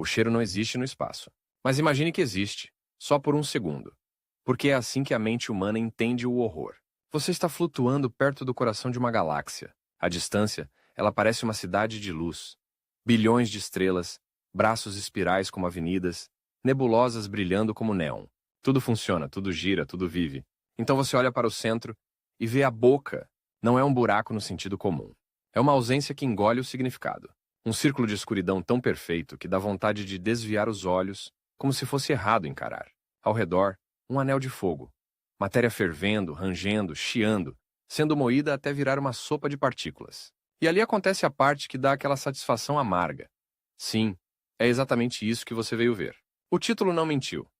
O cheiro não existe no espaço. Mas imagine que existe, só por um segundo. Porque é assim que a mente humana entende o horror. Você está flutuando perto do coração de uma galáxia. À distância, ela parece uma cidade de luz. Bilhões de estrelas, braços espirais como avenidas, nebulosas brilhando como néon. Tudo funciona, tudo gira, tudo vive. Então você olha para o centro e vê a boca. Não é um buraco no sentido comum. É uma ausência que engole o significado. Um círculo de escuridão tão perfeito que dá vontade de desviar os olhos, como se fosse errado encarar. Ao redor, um anel de fogo. Matéria fervendo, rangendo, chiando, sendo moída até virar uma sopa de partículas. E ali acontece a parte que dá aquela satisfação amarga. Sim, é exatamente isso que você veio ver. O título não mentiu.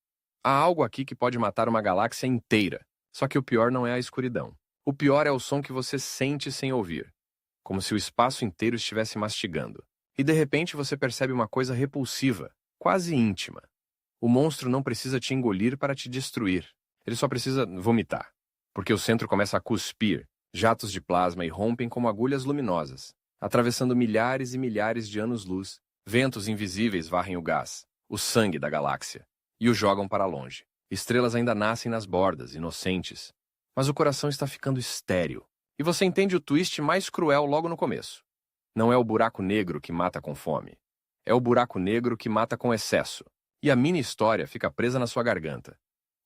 Há algo aqui que pode matar uma galáxia inteira. Só que o pior não é a escuridão. O pior é o som que você sente sem ouvir. Como se o espaço inteiro estivesse mastigando. E de repente você percebe uma coisa repulsiva, quase íntima. O monstro não precisa te engolir para te destruir. Ele só precisa vomitar. Porque o centro começa a cuspir, jatos de plasma irrompem como agulhas luminosas, atravessando milhares e milhares de anos-luz. Ventos invisíveis varrem o gás, o sangue da galáxia, e o jogam para longe. Estrelas ainda nascem nas bordas, inocentes. Mas o coração está ficando estéril. E você entende o twist mais cruel logo no começo. Não é o buraco negro que mata com fome. É o buraco negro que mata com excesso. E a mini história fica presa na sua garganta.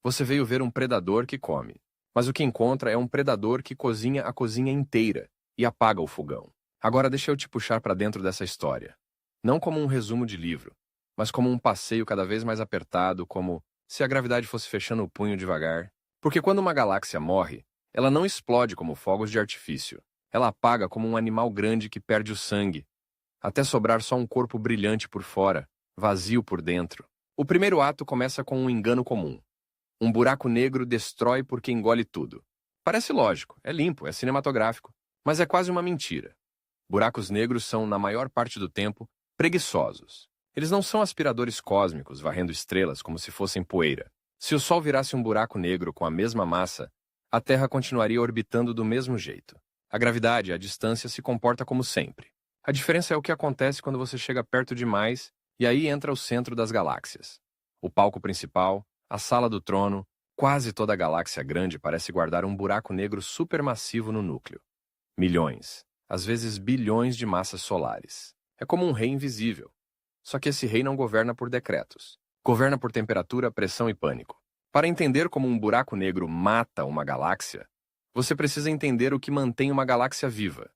Você veio ver um predador que come. Mas o que encontra é um predador que cozinha a cozinha inteira e apaga o fogão. Agora deixa eu te puxar para dentro dessa história. Não como um resumo de livro, mas como um passeio cada vez mais apertado, como se a gravidade fosse fechando o punho devagar. Porque quando uma galáxia morre, ela não explode como fogos de artifício. Ela apaga como um animal grande que perde o sangue, até sobrar só um corpo brilhante por fora, vazio por dentro. O primeiro ato começa com um engano comum. Um buraco negro destrói porque engole tudo. Parece lógico, é limpo, é cinematográfico, mas é quase uma mentira. Buracos negros são, na maior parte do tempo, preguiçosos. Eles não são aspiradores cósmicos varrendo estrelas como se fossem poeira. Se o Sol virasse um buraco negro com a mesma massa, a Terra continuaria orbitando do mesmo jeito. A gravidade e a distância se comporta como sempre. A diferença é o que acontece quando você chega perto demais e aí entra o centro das galáxias. O palco principal, a sala do trono, quase toda a galáxia grande parece guardar um buraco negro supermassivo no núcleo. Milhões, às vezes bilhões de massas solares. É como um rei invisível. Só que esse rei não governa por decretos. Governa por temperatura, pressão e pânico. Para entender como um buraco negro mata uma galáxia, você precisa entender o que mantém uma galáxia viva.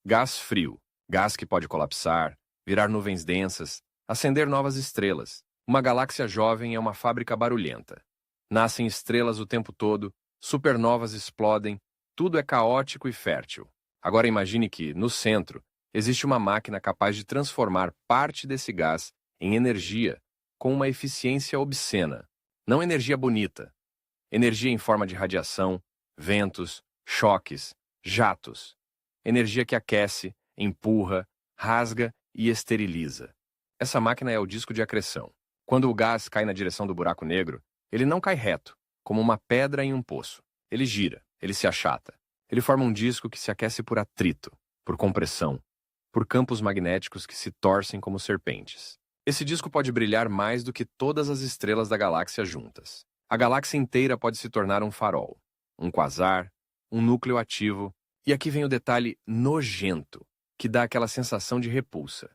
Gás frio, gás que pode colapsar, virar nuvens densas, acender novas estrelas. Uma galáxia jovem é uma fábrica barulhenta. Nascem estrelas o tempo todo, supernovas explodem, tudo é caótico e fértil. Agora imagine que, no centro, existe uma máquina capaz de transformar parte desse gás em energia com uma eficiência obscena. Não energia bonita. Energia em forma de radiação, ventos, choques, jatos. Energia que aquece, empurra, rasga e esteriliza. Essa máquina é o disco de acreção. Quando o gás cai na direção do buraco negro, ele não cai reto, como uma pedra em um poço. Ele gira, ele se achata. Ele forma um disco que se aquece por atrito, por compressão, por campos magnéticos que se torcem como serpentes. Esse disco pode brilhar mais do que todas as estrelas da galáxia juntas. A galáxia inteira pode se tornar um farol, um quasar, um núcleo ativo, e aqui vem o detalhe nojento, que dá aquela sensação de repulsa.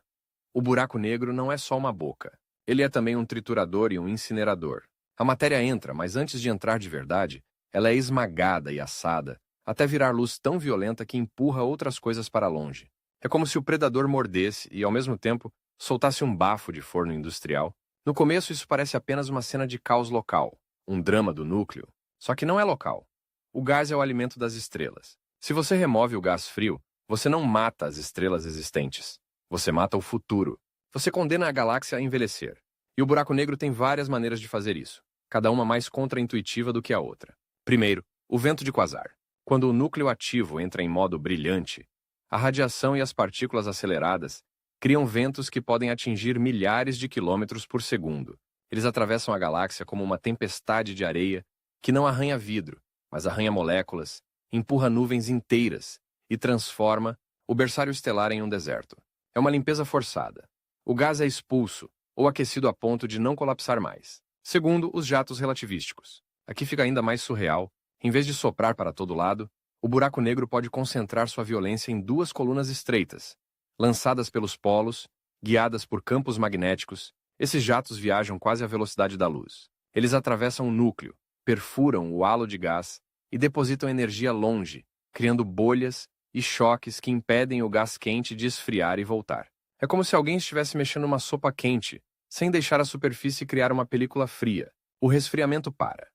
O buraco negro não é só uma boca. Ele é também um triturador e um incinerador. A matéria entra, mas antes de entrar de verdade, ela é esmagada e assada, até virar luz tão violenta que empurra outras coisas para longe. É como se o predador mordesse e, ao mesmo tempo, soltasse um bafo de forno industrial. No começo, isso parece apenas uma cena de caos local, um drama do núcleo, só que não é local. O gás é o alimento das estrelas. Se você remove o gás frio, você não mata as estrelas existentes. Você mata o futuro. Você condena a galáxia a envelhecer. E o buraco negro tem várias maneiras de fazer isso, cada uma mais contraintuitiva do que a outra. Primeiro, o vento de quasar. Quando o núcleo ativo entra em modo brilhante, a radiação e as partículas aceleradas criam ventos que podem atingir milhares de quilômetros por segundo. Eles atravessam a galáxia como uma tempestade de areia que não arranha vidro, mas arranha moléculas, empurra nuvens inteiras e transforma o berçário estelar em um deserto. É uma limpeza forçada. O gás é expulso, ou aquecido a ponto de não colapsar mais. Segundo, os jatos relativísticos. Aqui fica ainda mais surreal. Em vez de soprar para todo lado, o buraco negro pode concentrar sua violência em duas colunas estreitas, lançadas pelos polos, guiadas por campos magnéticos. Esses jatos viajam quase à velocidade da luz. Eles atravessam o núcleo, perfuram o halo de gás e depositam energia longe, criando bolhas e choques que impedem o gás quente de esfriar e voltar. É como se alguém estivesse mexendo uma sopa quente, sem deixar a superfície criar uma película fria. O resfriamento para.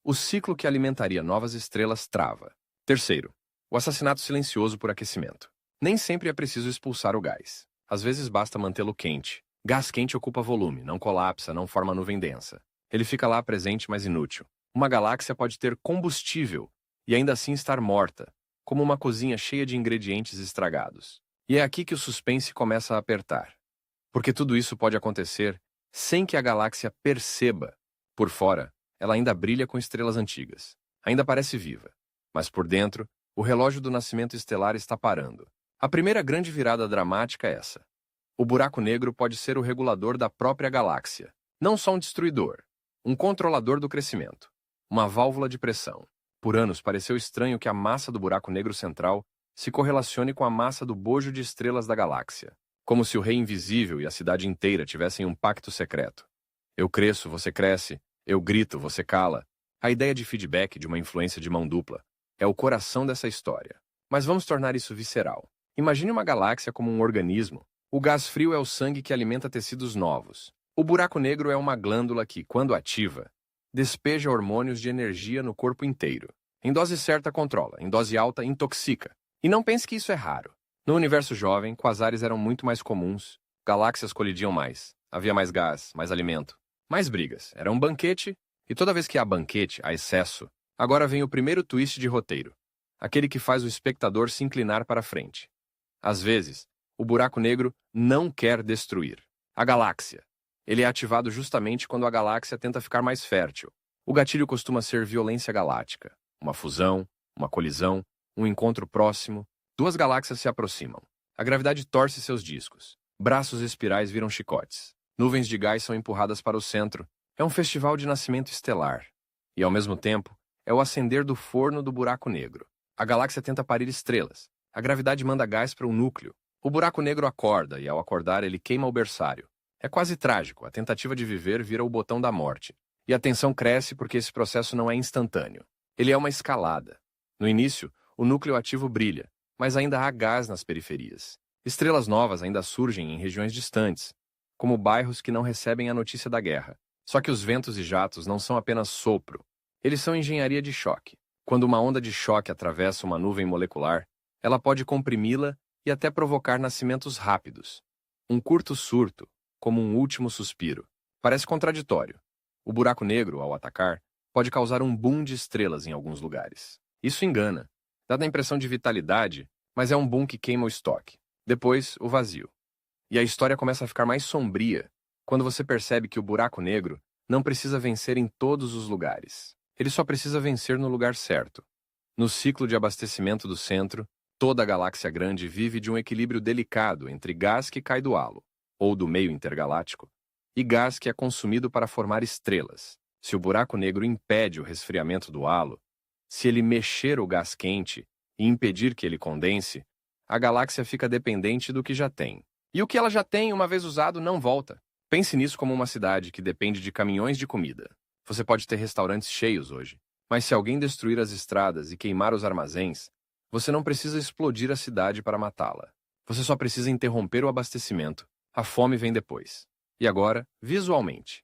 O ciclo que alimentaria novas estrelas trava. Terceiro, o assassinato silencioso por aquecimento. Nem sempre é preciso expulsar o gás. Às vezes basta mantê-lo quente. Gás quente ocupa volume, não colapsa, não forma nuvem densa. Ele fica lá presente, mas inútil. Uma galáxia pode ter combustível e ainda assim estar morta, como uma cozinha cheia de ingredientes estragados. E é aqui que o suspense começa a apertar. Porque tudo isso pode acontecer sem que a galáxia perceba. Por fora, ela ainda brilha com estrelas antigas. Ainda parece viva. Mas por dentro, o relógio do nascimento estelar está parando. A primeira grande virada dramática é essa. O buraco negro pode ser o regulador da própria galáxia. Não só um destruidor. Um controlador do crescimento. Uma válvula de pressão. Por anos pareceu estranho que a massa do buraco negro central se correlacione com a massa do bojo de estrelas da galáxia. Como se o rei invisível e a cidade inteira tivessem um pacto secreto. Eu cresço, você cresce. Eu grito, você cala. A ideia de feedback de uma influência de mão dupla é o coração dessa história. Mas vamos tornar isso visceral. Imagine uma galáxia como um organismo. O gás frio é o sangue que alimenta tecidos novos. O buraco negro é uma glândula que, quando ativa, despeja hormônios de energia no corpo inteiro. Em dose certa controla, em dose alta intoxica. E não pense que isso é raro. No universo jovem, quasares eram muito mais comuns. Galáxias colidiam mais. Havia mais gás, mais alimento. Mais brigas. Era um banquete, e toda vez que há banquete, há excesso. Agora vem o primeiro twist de roteiro. Aquele que faz o espectador se inclinar para frente. Às vezes, o buraco negro não quer destruir a galáxia. Ele é ativado justamente quando a galáxia tenta ficar mais fértil. O gatilho costuma ser violência galáctica. Uma fusão, uma colisão, um encontro próximo. Duas galáxias se aproximam. A gravidade torce seus discos. Braços espirais viram chicotes. Nuvens de gás são empurradas para o centro. É um festival de nascimento estelar. E, ao mesmo tempo, é o acender do forno do buraco negro. A galáxia tenta parir estrelas. A gravidade manda gás para o núcleo. O buraco negro acorda e, ao acordar, ele queima o berçário. É quase trágico. A tentativa de viver vira o botão da morte. E a tensão cresce porque esse processo não é instantâneo. Ele é uma escalada. No início, o núcleo ativo brilha, mas ainda há gás nas periferias. Estrelas novas ainda surgem em regiões distantes, como bairros que não recebem a notícia da guerra. Só que os ventos e jatos não são apenas sopro. Eles são engenharia de choque. Quando uma onda de choque atravessa uma nuvem molecular, ela pode comprimi-la e até provocar nascimentos rápidos. Um curto surto, como um último suspiro. Parece contraditório. O buraco negro, ao atacar, pode causar um boom de estrelas em alguns lugares. Isso engana. Dá a impressão de vitalidade, mas é um boom que queima o estoque. Depois, o vazio. E a história começa a ficar mais sombria quando você percebe que o buraco negro não precisa vencer em todos os lugares. Ele só precisa vencer no lugar certo. No ciclo de abastecimento do centro, toda a galáxia grande vive de um equilíbrio delicado entre gás que cai do halo, ou do meio intergaláctico, e gás que é consumido para formar estrelas. Se o buraco negro impede o resfriamento do halo, se ele mexer o gás quente e impedir que ele condense, a galáxia fica dependente do que já tem. E o que ela já tem, uma vez usado, não volta. Pense nisso como uma cidade que depende de caminhões de comida. Você pode ter restaurantes cheios hoje, mas se alguém destruir as estradas e queimar os armazéns, você não precisa explodir a cidade para matá-la. Você só precisa interromper o abastecimento. A fome vem depois. E agora, visualmente.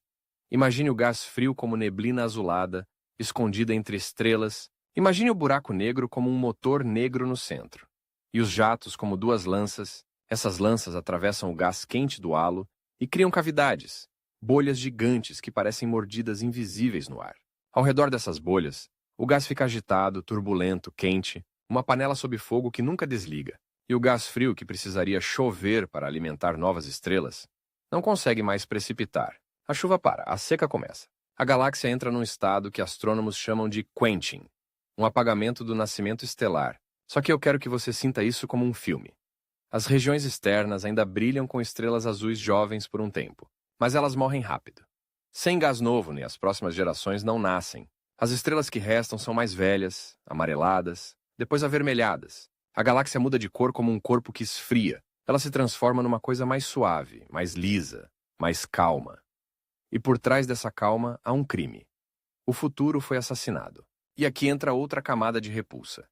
Imagine o gás frio como neblina azulada, escondida entre estrelas. Imagine o buraco negro como um motor negro no centro. E os jatos como duas lanças. Essas lanças atravessam o gás quente do halo e criam cavidades, bolhas gigantes que parecem mordidas invisíveis no ar. Ao redor dessas bolhas, o gás fica agitado, turbulento, quente, uma panela sob fogo que nunca desliga. E o gás frio, que precisaria chover para alimentar novas estrelas, não consegue mais precipitar. A chuva para, a seca começa. A galáxia entra num estado que astrônomos chamam de quenching, um apagamento do nascimento estelar. Só que eu quero que você sinta isso como um filme. As regiões externas ainda brilham com estrelas azuis jovens por um tempo. mas elas morrem rápido. Sem gás novo, nem as próximas gerações não nascem. As estrelas que restam são mais velhas, amareladas, depois avermelhadas. A galáxia muda de cor como um corpo que esfria. Ela se transforma numa coisa mais suave, mais lisa, mais calma. E por trás dessa calma há um crime. O futuro foi assassinado. E aqui entra outra camada de repulsa.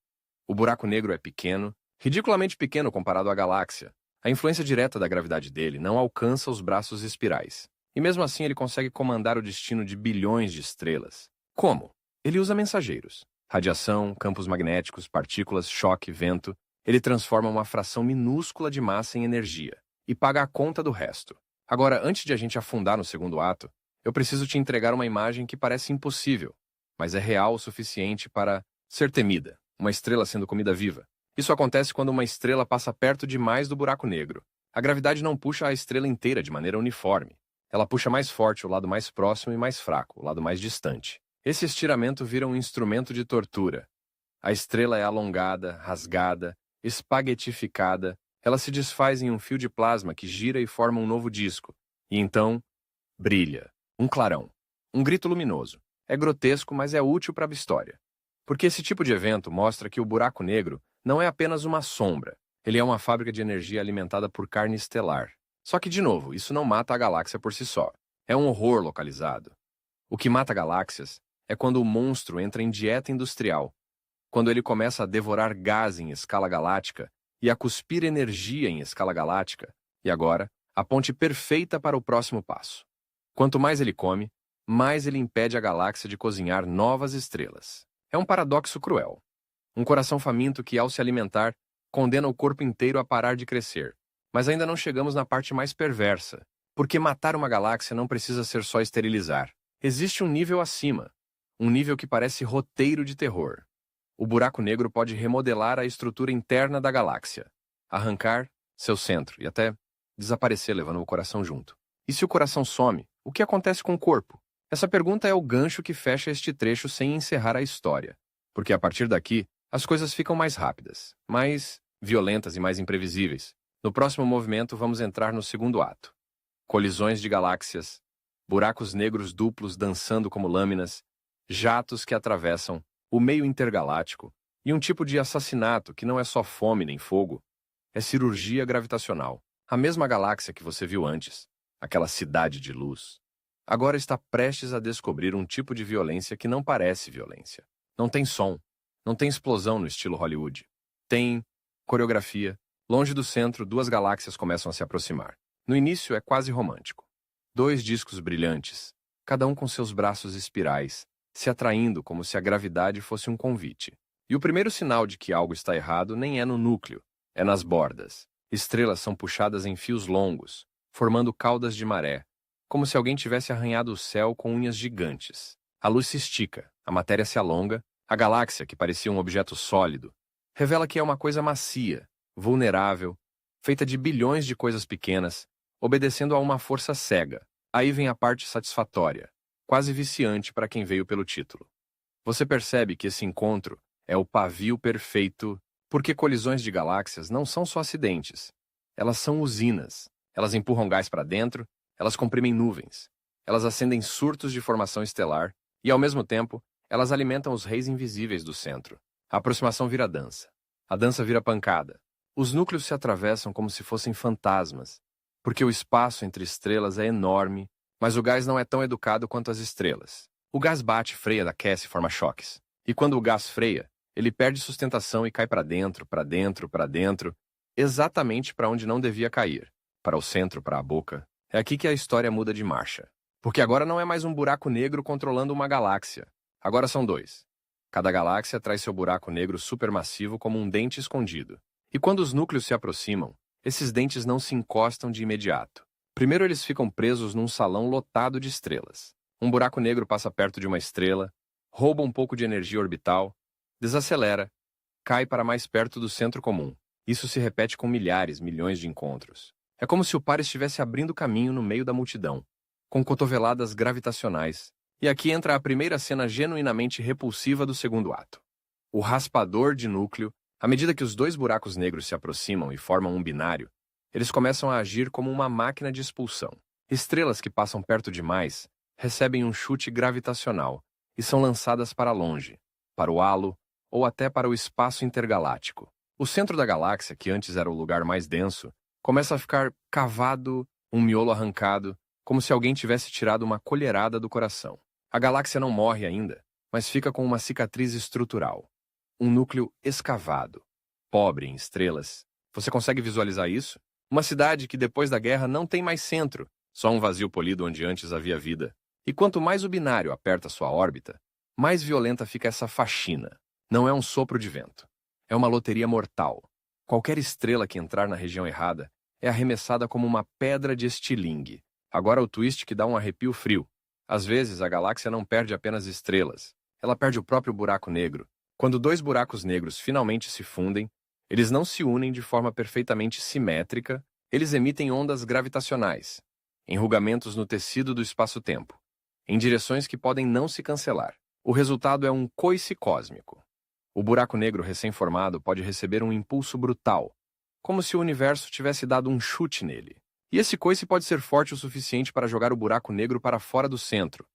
O buraco negro é pequeno, ridiculamente pequeno comparado à galáxia. A influência direta da gravidade dele não alcança os braços espirais. E mesmo assim ele consegue comandar o destino de bilhões de estrelas. Como? Ele usa mensageiros. Radiação, campos magnéticos, partículas, choque, vento. Ele transforma uma fração minúscula de massa em energia e paga a conta do resto. Agora, antes de a gente afundar no segundo ato, eu preciso te entregar uma imagem que parece impossível, mas é real o suficiente para ser temida, uma estrela sendo comida viva. Isso acontece quando uma estrela passa perto demais do buraco negro. A gravidade não puxa a estrela inteira de maneira uniforme. Ela puxa mais forte o lado mais próximo e mais fraco, o lado mais distante. Esse estiramento vira um instrumento de tortura. A estrela é alongada, rasgada, espaguetificada. Ela se desfaz em um fio de plasma que gira e forma um novo disco. E então, brilha. Um clarão. Um grito luminoso. É grotesco, mas é útil para a história. Porque esse tipo de evento mostra que o buraco negro não é apenas uma sombra. Ele é uma fábrica de energia alimentada por carne estelar. Só que, de novo, isso não mata a galáxia por si só. É um horror localizado. O que mata galáxias é quando o monstro entra em dieta industrial. Quando ele começa a devorar gás em escala galáctica e a cuspir energia em escala galáctica. E agora, a ponte perfeita para o próximo passo. Quanto mais ele come, mais ele impede a galáxia de cozinhar novas estrelas. É um paradoxo cruel. Um coração faminto que, ao se alimentar, condena o corpo inteiro a parar de crescer. Mas ainda não chegamos na parte mais perversa, porque matar uma galáxia não precisa ser só esterilizar. Existe um nível acima, um nível que parece roteiro de terror. O buraco negro pode remodelar a estrutura interna da galáxia, arrancar seu centro e até desaparecer levando o coração junto. E se o coração some, o que acontece com o corpo? Essa pergunta é o gancho que fecha este trecho sem encerrar a história, porque a partir daqui, as coisas ficam mais rápidas, mais violentas e mais imprevisíveis. No próximo movimento, vamos entrar no segundo ato. Colisões de galáxias, buracos negros duplos dançando como lâminas, jatos que atravessam o meio intergaláctico e um tipo de assassinato que não é só fome nem fogo, é cirurgia gravitacional. A mesma galáxia que você viu antes, aquela cidade de luz, agora está prestes a descobrir um tipo de violência que não parece violência. Não tem som, não tem explosão no estilo Hollywood. Tem coreografia. Longe do centro, duas galáxias começam a se aproximar. No início é quase romântico. Dois discos brilhantes, cada um com seus braços espirais, se atraindo como se a gravidade fosse um convite. E o primeiro sinal de que algo está errado nem é no núcleo, é nas bordas. Estrelas são puxadas em fios longos, formando caudas de maré, como se alguém tivesse arranhado o céu com unhas gigantes. A luz se estica, a matéria se alonga, a galáxia, que parecia um objeto sólido, revela que é uma coisa macia, vulnerável, feita de bilhões de coisas pequenas, obedecendo a uma força cega. Aí vem a parte satisfatória, quase viciante para quem veio pelo título. Você percebe que esse encontro é o pavio perfeito, porque colisões de galáxias não são só acidentes. Elas são usinas. Elas empurram gás para dentro, elas comprimem nuvens, elas acendem surtos de formação estelar e, ao mesmo tempo, elas alimentam os reis invisíveis do centro. A aproximação vira dança. A dança vira pancada. Os núcleos se atravessam como se fossem fantasmas, porque o espaço entre estrelas é enorme, mas o gás não é tão educado quanto as estrelas. O gás bate, freia, aquece e forma choques. E quando o gás freia, ele perde sustentação e cai para dentro, para dentro, para dentro, exatamente para onde não devia cair, para o centro, para a boca. É aqui que a história muda de marcha. Porque agora não é mais um buraco negro controlando uma galáxia. Agora são dois. Cada galáxia traz seu buraco negro supermassivo como um dente escondido. E quando os núcleos se aproximam, esses dentes não se encostam de imediato. Primeiro eles ficam presos num salão lotado de estrelas. Um buraco negro passa perto de uma estrela, rouba um pouco de energia orbital, desacelera, cai para mais perto do centro comum. Isso se repete com milhares, milhões de encontros. É como se o par estivesse abrindo caminho no meio da multidão, com cotoveladas gravitacionais. E aqui entra a primeira cena genuinamente repulsiva do segundo ato. O raspador de núcleo. À medida que os dois buracos negros se aproximam e formam um binário, eles começam a agir como uma máquina de expulsão. Estrelas que passam perto demais recebem um chute gravitacional e são lançadas para longe, para o halo ou até para o espaço intergaláctico. O centro da galáxia, que antes era o lugar mais denso, começa a ficar cavado, um miolo arrancado, como se alguém tivesse tirado uma colherada do coração. A galáxia não morre ainda, mas fica com uma cicatriz estrutural. Um núcleo escavado, pobre em estrelas. Você consegue visualizar isso? Uma cidade que depois da guerra não tem mais centro, só um vazio polido onde antes havia vida. E quanto mais o binário aperta sua órbita, mais violenta fica essa faxina. Não é um sopro de vento. É uma loteria mortal. Qualquer estrela que entrar na região errada é arremessada como uma pedra de estilingue. Agora o twist que dá um arrepio frio. Às vezes, a galáxia não perde apenas estrelas. Ela perde o próprio buraco negro. Quando dois buracos negros finalmente se fundem, eles não se unem de forma perfeitamente simétrica, eles emitem ondas gravitacionais, enrugamentos no tecido do espaço-tempo, em direções que podem não se cancelar. O resultado é um coice cósmico. O buraco negro recém-formado pode receber um impulso brutal, como se o universo tivesse dado um chute nele. E esse coice pode ser forte o suficiente para jogar o buraco negro para fora do centro,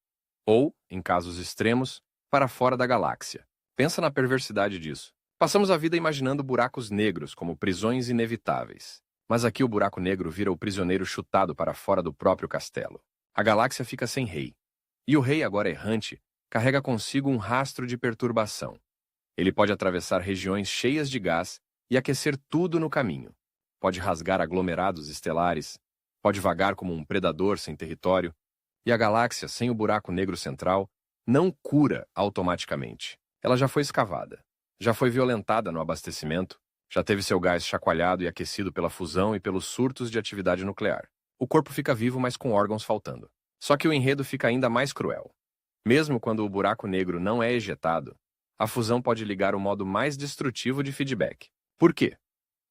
ou, em casos extremos, para fora da galáxia. Pensa na perversidade disso. Passamos a vida imaginando buracos negros como prisões inevitáveis. Mas aqui o buraco negro vira o prisioneiro chutado para fora do próprio castelo. A galáxia fica sem rei. E o rei, agora errante, carrega consigo um rastro de perturbação. Ele pode atravessar regiões cheias de gás e aquecer tudo no caminho. Pode rasgar aglomerados estelares, pode vagar como um predador sem território, e a galáxia, sem o buraco negro central, não cura automaticamente. Ela já foi escavada, já foi violentada no abastecimento, já teve seu gás chacoalhado e aquecido pela fusão e pelos surtos de atividade nuclear. O corpo fica vivo, mas com órgãos faltando. Só que o enredo fica ainda mais cruel. Mesmo quando o buraco negro não é ejetado, a fusão pode ligar o modo mais destrutivo de feedback. Por quê?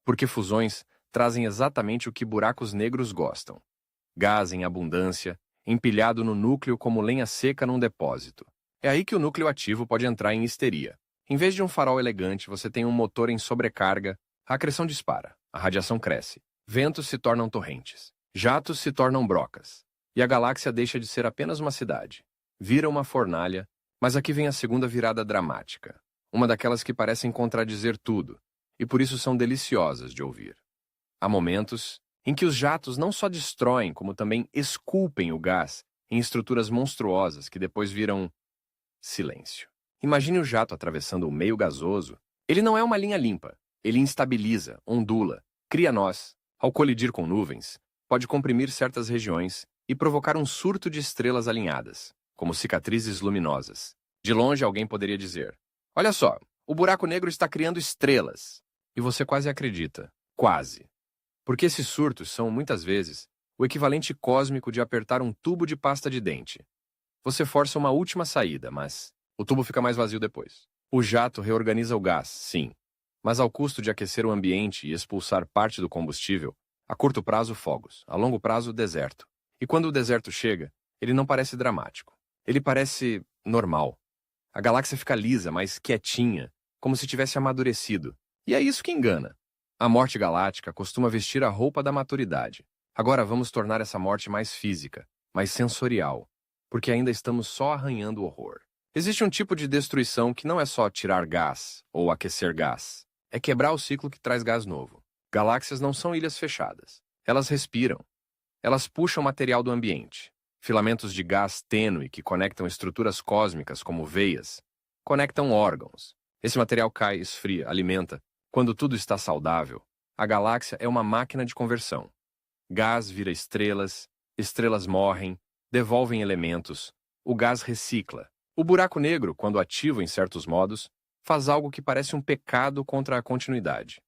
Porque fusões trazem exatamente o que buracos negros gostam. Gás em abundância, empilhado no núcleo como lenha seca num depósito. É aí que o núcleo ativo pode entrar em histeria. Em vez de um farol elegante, você tem um motor em sobrecarga, a acreção dispara, a radiação cresce, ventos se tornam torrentes, jatos se tornam brocas, e a galáxia deixa de ser apenas uma cidade. Vira uma fornalha, mas aqui vem a segunda virada dramática, uma daquelas que parecem contradizer tudo, e por isso são deliciosas de ouvir. Há momentos em que os jatos não só destroem, como também esculpem o gás em estruturas monstruosas que depois viram silêncio. Imagine o jato atravessando o meio gasoso. Ele não é uma linha limpa. Ele instabiliza, ondula, cria nós. Ao colidir com nuvens, pode comprimir certas regiões e provocar um surto de estrelas alinhadas, como cicatrizes luminosas. De longe, alguém poderia dizer: olha só, o buraco negro está criando estrelas. E você quase acredita. Quase. Porque esses surtos são, muitas vezes, o equivalente cósmico de apertar um tubo de pasta de dente. Você força uma última saída, mas o tubo fica mais vazio depois. O jato reorganiza o gás, sim, mas ao custo de aquecer o ambiente e expulsar parte do combustível, a curto prazo, fogos, a longo prazo, deserto. E quando o deserto chega, ele não parece dramático. Ele parece normal. A galáxia fica lisa, mas quietinha, como se tivesse amadurecido. E é isso que engana. A morte galáctica costuma vestir a roupa da maturidade. Agora vamos tornar essa morte mais física, mais sensorial, porque ainda estamos só arranhando o horror. Existe um tipo de destruição que não é só tirar gás ou aquecer gás. É quebrar o ciclo que traz gás novo. Galáxias não são ilhas fechadas. Elas respiram. Elas puxam material do ambiente. Filamentos de gás tênue que conectam estruturas cósmicas como veias. Conectam órgãos. Esse material cai, esfria, alimenta. Quando tudo está saudável, a galáxia é uma máquina de conversão. Gás vira estrelas, estrelas morrem, devolvem elementos, o gás recicla. O buraco negro, quando ativo em certos modos, faz algo que parece um pecado contra a continuidade.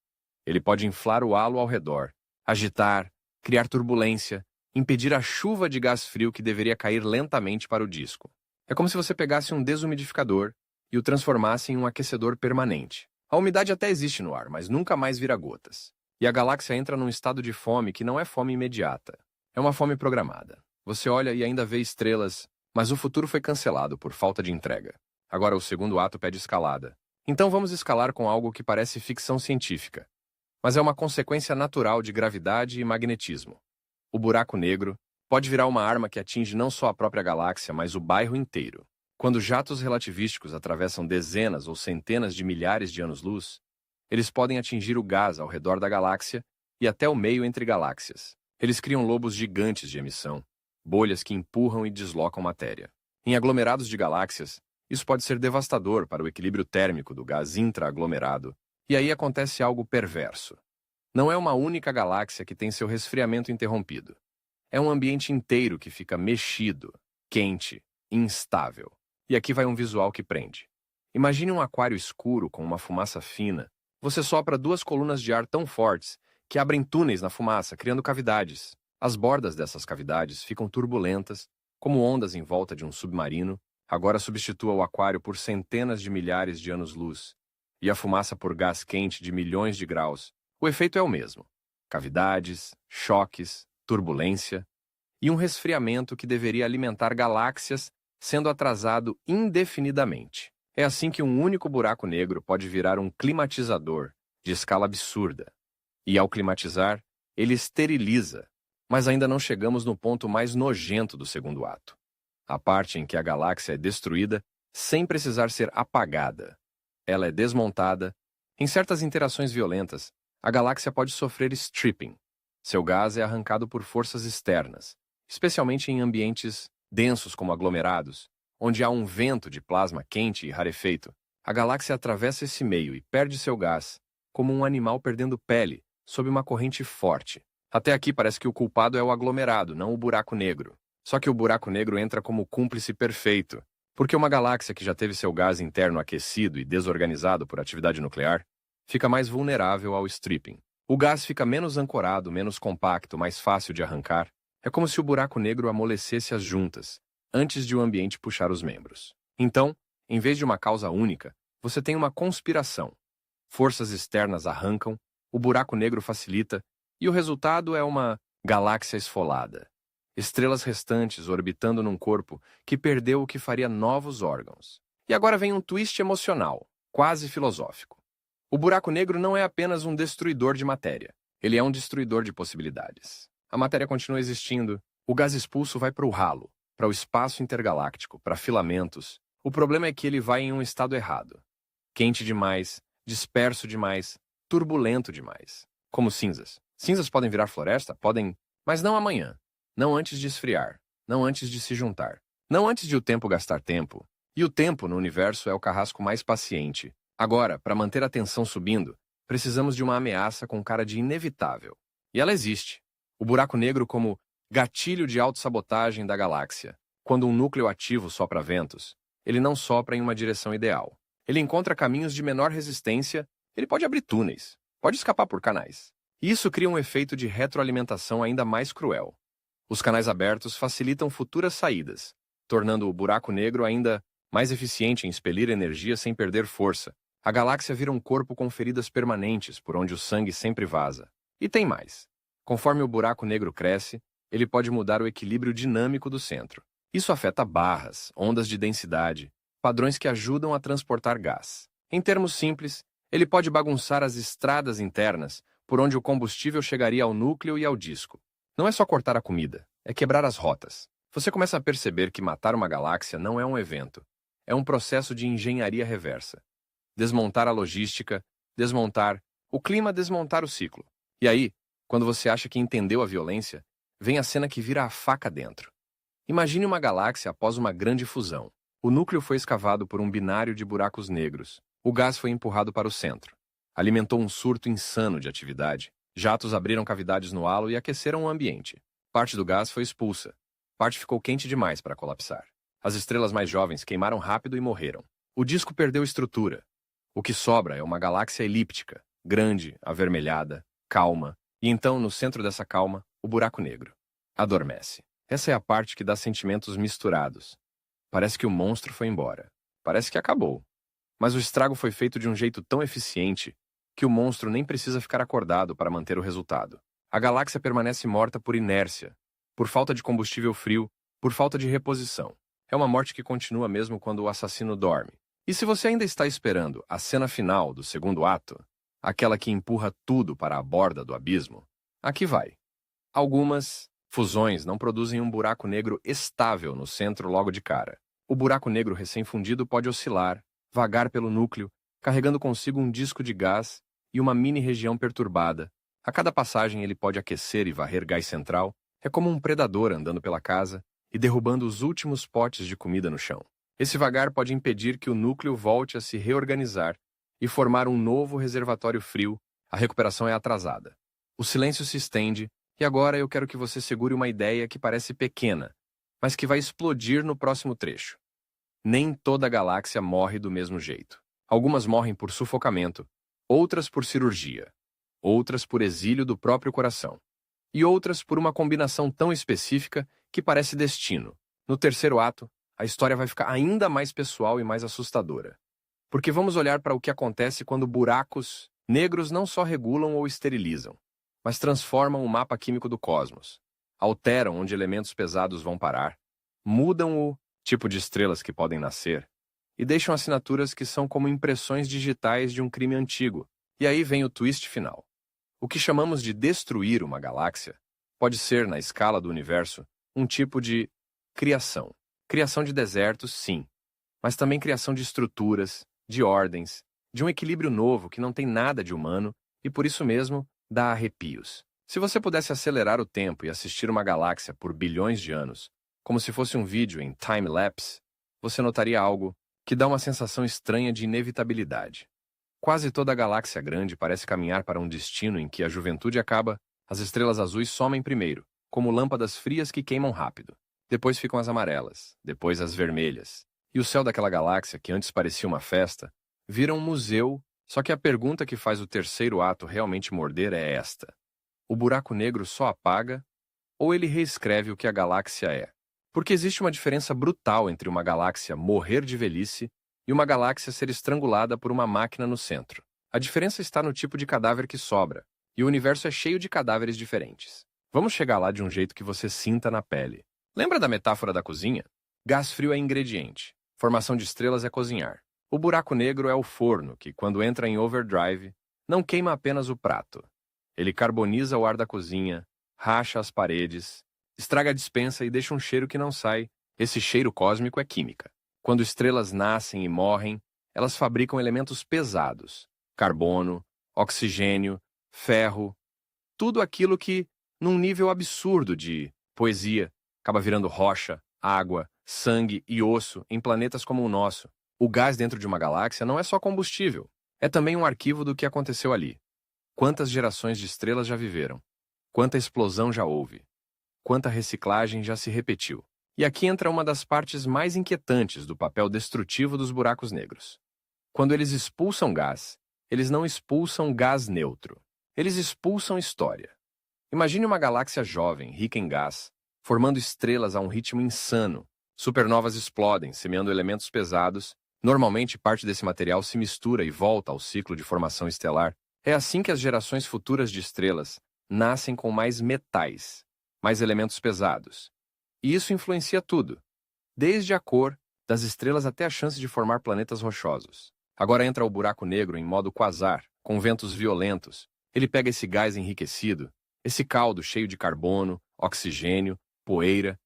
Ele pode inflar o halo ao redor, agitar, criar turbulência, impedir a chuva de gás frio que deveria cair lentamente para o disco. É como se você pegasse um desumidificador e o transformasse em um aquecedor permanente. A umidade até existe no ar, mas nunca mais vira gotas. E a galáxia entra num estado de fome que não é fome imediata. É uma fome programada. Você olha e ainda vê estrelas, mas o futuro foi cancelado por falta de entrega. Agora o segundo ato pede escalada. Então vamos escalar com algo que parece ficção científica, mas é uma consequência natural de gravidade e magnetismo. O buraco negro Pode virar uma arma que atinge não só a própria galáxia, mas o bairro inteiro. Quando jatos relativísticos atravessam dezenas ou centenas de milhares de anos-luz, eles podem atingir o gás ao redor da galáxia e até o meio entre galáxias. Eles criam lobos gigantes de emissão, bolhas que empurram e deslocam matéria. Em aglomerados de galáxias, isso pode ser devastador para o equilíbrio térmico do gás intra-aglomerado, e aí acontece algo perverso. Não é uma única galáxia que tem seu resfriamento interrompido. É um ambiente inteiro que fica mexido, quente, instável. E aqui vai um visual que prende. Imagine um aquário escuro com uma fumaça fina. Você sopra duas colunas de ar tão fortes que abrem túneis na fumaça, criando cavidades. As bordas dessas cavidades ficam turbulentas, como ondas em volta de um submarino. Agora substitua o aquário por centenas de milhares de anos-luz e a fumaça por gás quente de milhões de graus. O efeito é o mesmo. Cavidades, choques, turbulência e um resfriamento que deveria alimentar galáxias sendo atrasado indefinidamente. É assim que um único buraco negro pode virar um climatizador de escala absurda. E ao climatizar, ele esteriliza. Mas ainda não chegamos no ponto mais nojento do segundo ato. A parte em que a galáxia é destruída sem precisar ser apagada. Ela é desmontada. Em certas interações violentas, a galáxia pode sofrer stripping. Seu gás é arrancado por forças externas, especialmente em ambientes densos como aglomerados, onde há um vento de plasma quente e rarefeito. A galáxia atravessa esse meio e perde seu gás, como um animal perdendo pele, sob uma corrente forte. Até aqui parece que o culpado é o aglomerado, não o buraco negro. Só que o buraco negro entra como cúmplice perfeito, porque uma galáxia que já teve seu gás interno aquecido e desorganizado por atividade nuclear fica mais vulnerável ao stripping. O gás fica menos ancorado, menos compacto, mais fácil de arrancar. É como se o buraco negro amolecesse as juntas, antes de o ambiente puxar os membros. Então, em vez de uma causa única, você tem uma conspiração. Forças externas arrancam, o buraco negro facilita, e o resultado é uma galáxia esfolada. Estrelas restantes orbitando num corpo que perdeu o que faria novos órgãos. E agora vem um twist emocional, quase filosófico. O buraco negro não é apenas um destruidor de matéria. Ele é um destruidor de possibilidades. A matéria continua existindo. O gás expulso vai para o ralo, para o espaço intergaláctico, para filamentos. O problema é que ele vai em um estado errado. Quente demais, disperso demais, turbulento demais. Como cinzas. Cinzas podem virar floresta? Podem, mas não amanhã. Não antes de esfriar. Não antes de se juntar. Não antes de o tempo gastar tempo. E o tempo no universo é o carrasco mais paciente. Agora, para manter a tensão subindo, precisamos de uma ameaça com cara de inevitável. E ela existe. O buraco negro como gatilho de autossabotagem da galáxia. Quando um núcleo ativo sopra ventos, ele não sopra em uma direção ideal. Ele encontra caminhos de menor resistência, ele pode abrir túneis, pode escapar por canais. E isso cria um efeito de retroalimentação ainda mais cruel. Os canais abertos facilitam futuras saídas, tornando o buraco negro ainda mais eficiente em expelir energia sem perder força. A galáxia vira um corpo com feridas permanentes por onde o sangue sempre vaza. E tem mais. Conforme o buraco negro cresce, ele pode mudar o equilíbrio dinâmico do centro. Isso afeta barras, ondas de densidade, padrões que ajudam a transportar gás. Em termos simples, ele pode bagunçar as estradas internas por onde o combustível chegaria ao núcleo e ao disco. Não é só cortar a comida, é quebrar as rotas. Você começa a perceber que matar uma galáxia não é um evento, é um processo de engenharia reversa. Desmontar a logística, desmontar o clima, desmontar o ciclo. E aí, quando você acha que entendeu a violência, vem a cena que vira a faca dentro. Imagine uma galáxia após uma grande fusão. O núcleo foi escavado por um binário de buracos negros. O gás foi empurrado para o centro. Alimentou um surto insano de atividade. Jatos abriram cavidades no halo e aqueceram o ambiente. Parte do gás foi expulsa. Parte ficou quente demais para colapsar. As estrelas mais jovens queimaram rápido e morreram. O disco perdeu estrutura. O que sobra é uma galáxia elíptica, grande, avermelhada, calma. E então, no centro dessa calma, o buraco negro. Adormece. Essa é a parte que dá sentimentos misturados. Parece que o monstro foi embora. Parece que acabou. Mas o estrago foi feito de um jeito tão eficiente que o monstro nem precisa ficar acordado para manter o resultado. A galáxia permanece morta por inércia, por falta de combustível frio, por falta de reposição. É uma morte que continua mesmo quando o assassino dorme. E se você ainda está esperando a cena final do segundo ato, aquela que empurra tudo para a borda do abismo, aqui vai. Algumas Fusões não produzem um buraco negro estável no centro logo de cara. O buraco negro recém-fundido pode oscilar, vagar pelo núcleo, carregando consigo um disco de gás e uma mini-região perturbada. A cada passagem ele pode aquecer e varrer gás central. É como um predador andando pela casa e derrubando os últimos potes de comida no chão. Esse vagar pode impedir que o núcleo volte a se reorganizar e formar um novo reservatório frio. A recuperação é atrasada. O silêncio se estende e agora eu quero que você segure uma ideia que parece pequena, mas que vai explodir no próximo trecho. Nem toda a galáxia morre do mesmo jeito. Algumas morrem por sufocamento, outras por cirurgia, outras por exílio do próprio coração, e outras por uma combinação tão específica que parece destino. No terceiro ato, a história vai ficar ainda mais pessoal e mais assustadora. Porque vamos olhar para o que acontece quando buracos negros não só regulam ou esterilizam, mas transformam o mapa químico do cosmos, alteram onde elementos pesados vão parar, mudam o tipo de estrelas que podem nascer e deixam assinaturas que são como impressões digitais de um crime antigo. E aí vem o twist final. O que chamamos de destruir uma galáxia pode ser, na escala do universo, um tipo de criação. Criação de desertos, sim, mas também criação de estruturas, de ordens, de um equilíbrio novo que não tem nada de humano e, por isso mesmo, dá arrepios. Se você pudesse acelerar o tempo e assistir uma galáxia por bilhões de anos, como se fosse um vídeo em time-lapse, você notaria algo que dá uma sensação estranha de inevitabilidade. Quase toda a galáxia grande parece caminhar para um destino em que a juventude acaba, as estrelas azuis somem primeiro, como lâmpadas frias que queimam rápido. Depois ficam as amarelas, depois as vermelhas. E o céu daquela galáxia, que antes parecia uma festa, vira um museu. Só que a pergunta que faz o terceiro ato realmente morder é esta: o buraco negro só apaga ou ele reescreve o que a galáxia é? Porque existe uma diferença brutal entre uma galáxia morrer de velhice e uma galáxia ser estrangulada por uma máquina no centro. A diferença está no tipo de cadáver que sobra, e o universo é cheio de cadáveres diferentes. Vamos chegar lá de um jeito que você sinta na pele. Lembra da metáfora da cozinha? Gás frio é ingrediente, formação de estrelas é cozinhar. O buraco negro é o forno que, quando entra em overdrive, não queima apenas o prato. Ele carboniza o ar da cozinha, racha as paredes, estraga a despensa e deixa um cheiro que não sai. Esse cheiro cósmico é química. Quando estrelas nascem e morrem, elas fabricam elementos pesados: carbono, oxigênio, ferro, tudo aquilo que, num nível absurdo de poesia, acaba virando rocha, água, sangue e osso em planetas como o nosso. O gás dentro de uma galáxia não é só combustível, é também um arquivo do que aconteceu ali. Quantas gerações de estrelas já viveram? Quanta explosão já houve? Quanta reciclagem já se repetiu? E aqui entra uma das partes mais inquietantes do papel destrutivo dos buracos negros. Quando eles expulsam gás, eles não expulsam gás neutro. Eles expulsam história. Imagine uma galáxia jovem, rica em gás, formando estrelas a um ritmo insano. Supernovas explodem, semeando elementos pesados. Normalmente, parte desse material se mistura e volta ao ciclo de formação estelar. É assim que as gerações futuras de estrelas nascem com mais metais, mais elementos pesados. E isso influencia tudo, desde a cor das estrelas até a chance de formar planetas rochosos. Agora entra o buraco negro em modo quasar, com ventos violentos. Ele pega esse gás enriquecido, esse caldo cheio de carbono, oxigênio, poeira,